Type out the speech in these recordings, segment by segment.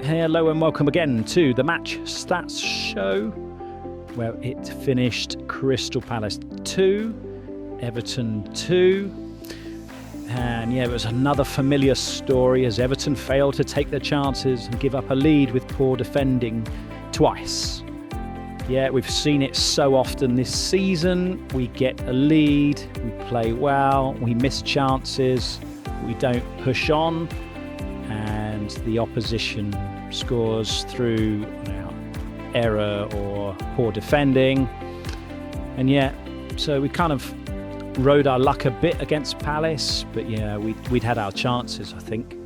Hello and welcome again to the Match Stats Show, where it finished Crystal Palace 2, Everton 2. And yeah, it was another familiar story as Everton failed to take their chances and give up a lead with poor defending twice. Yeah, we've seen it so often this season. We get a lead, we play well, we miss chances, we don't push on, and the opposition scores through error or poor defending. And yeah, so we kind of rode our luck a bit against Palace, but yeah, we'd had our chances, I think.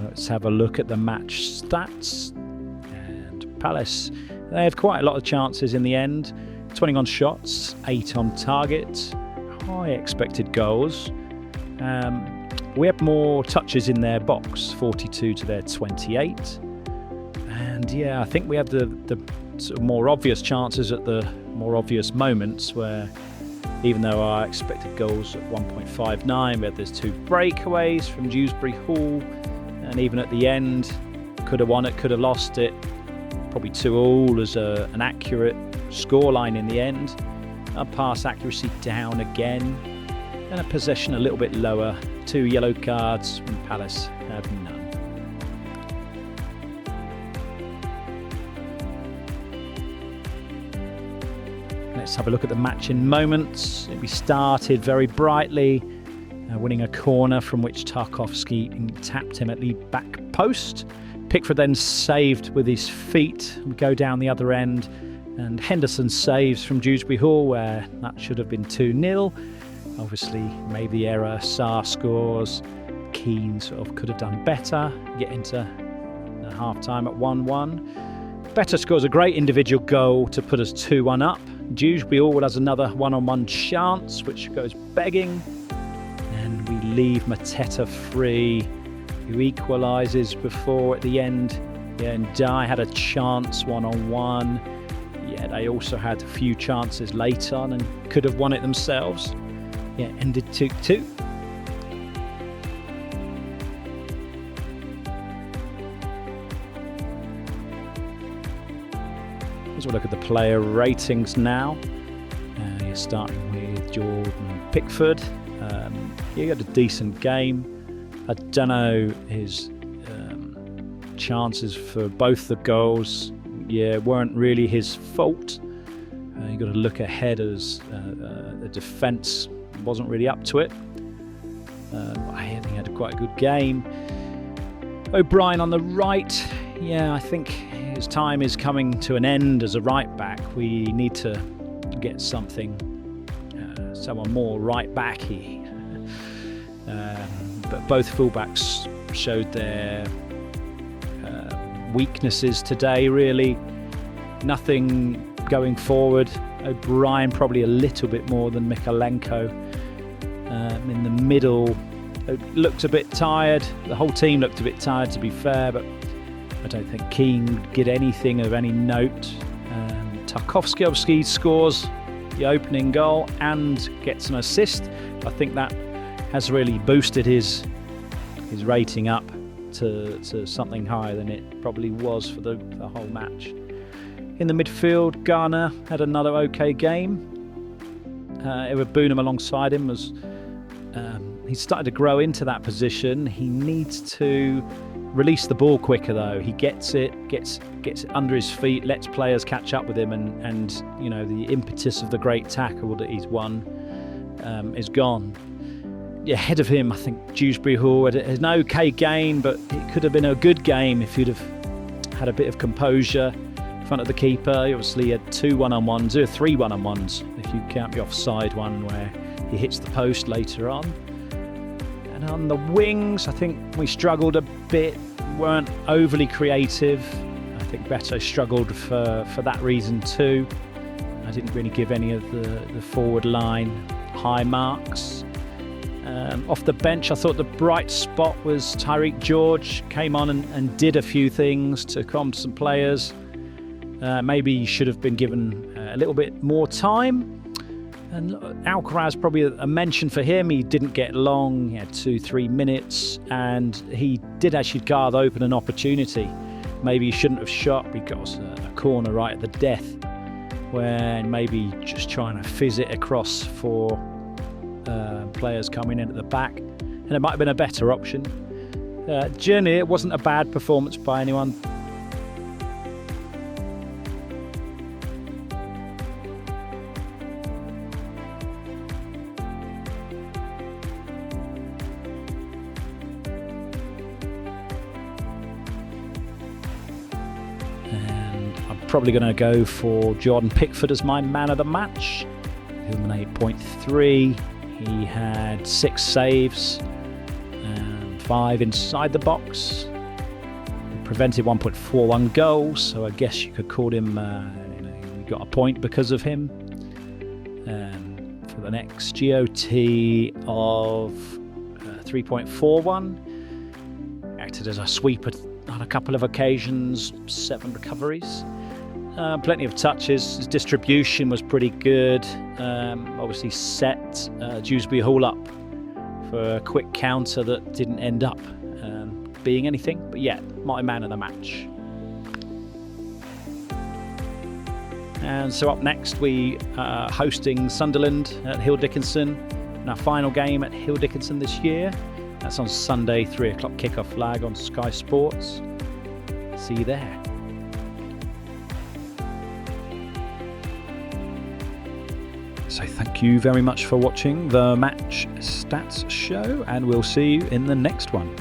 Let's have a look at the match stats. And Palace, they had quite a lot of chances in the end. 21 shots, 8 on target, high expected goals. We had more touches in their box, 42 to their 28. And yeah, I think we had the sort of more obvious chances at the more obvious moments where, even though our expected goals at 1.59, we had those 2 breakaways from Dewsbury Hall. And even at the end, could have won it, could have lost it. Probably 2-2 as an accurate scoreline in the end. Our pass accuracy down again. And a possession a little bit lower. 2 yellow cards from Palace had none. Let's have a look at the match in moments. We started very brightly, winning a corner from which Tarkowski tapped him at the back post. Pickford then saved with his feet. We go down the other end, and Henderson saves from Dewsbury Hall, where that should have been 2-0. Obviously, made the error. Sarr scores. Keane sort of could have done better. Get into the half-time at 1-1. Better scores a great individual goal to put us 2-1 up. Dewsbury Hall has another one-on-one chance, which goes begging. And we leave Mateta free, who equalises before at the end. Yeah, and Dye had a chance one-on-one. Yeah, they also had a few chances late on and could have won it themselves. Yeah, ended 2-2. Let's look at the player ratings now. You're starting with Jordan Pickford. He had a decent game. I don't know his chances for both the goals. Yeah, weren't really his fault. You got to look ahead as the defence wasn't really up to it. I think he had quite a good game. O'Brien on the right. Yeah, I think his time is coming to an end as a right back. We need to get someone more right backy. But both fullbacks showed their weaknesses today, really. Nothing going forward. O'Brien probably a little bit more than Mikalenko. In the middle, looked a bit tired. The whole team looked a bit tired, to be fair, but I don't think Keane did anything of any note. Tarkowski obviously scores the opening goal and gets an assist. I think that has really boosted his rating up to something higher than it probably was for the whole match. In the midfield, Garner had another okay game. Edward Boonham alongside him was he's started to grow into that position. He needs to release the ball quicker though. He gets it under his feet, lets players catch up with him, and you know, the impetus of the great tackle that he's won is gone. Yeah, ahead of him, I think Dewsbury Hall had an okay game, but it could have been a good game if he'd have had a bit of composure in front of the keeper. He obviously had 2 1-on-1s, or 3 1-on-1s if you count the offside one where he hits the post later on. And on the wings, I think we struggled a bit, weren't overly creative. I think Beto struggled for that reason too. I didn't really give any of the forward line high marks. Off the bench, I thought the bright spot was Tyreek George. Came on and did a few things to calm some players. Maybe he should have been given a little bit more time. And Alcaraz, probably a mention for him. He didn't get long. He had 2-3 minutes, and he did actually guard open an opportunity. Maybe he shouldn't have shot. He got a corner right at the death, when maybe just trying to fizz it across for players coming in at the back, and it might have been a better option. Generally, it wasn't a bad performance by anyone. Probably going to go for Jordan Pickford as my man of the match. Him an 8.3. He had 6 saves and 5 inside the box. He prevented 1.41 goals, so I guess you could call him, you got a point because of him. For the next GOT of 3.41. Acted as a sweeper on a couple of occasions, 7 recoveries. Plenty of touches. His distribution was pretty good. Obviously set Dewsbury Hall up for a quick counter that didn't end up being anything. But yeah, my man of the match. And so up next, we are hosting Sunderland at Hill Dickinson in our final game at Hill Dickinson this year. That's on Sunday, 3 o'clock kickoff lag on Sky Sports. See you there. So thank you very much for watching the Match Stats Show, and we'll see you in the next one.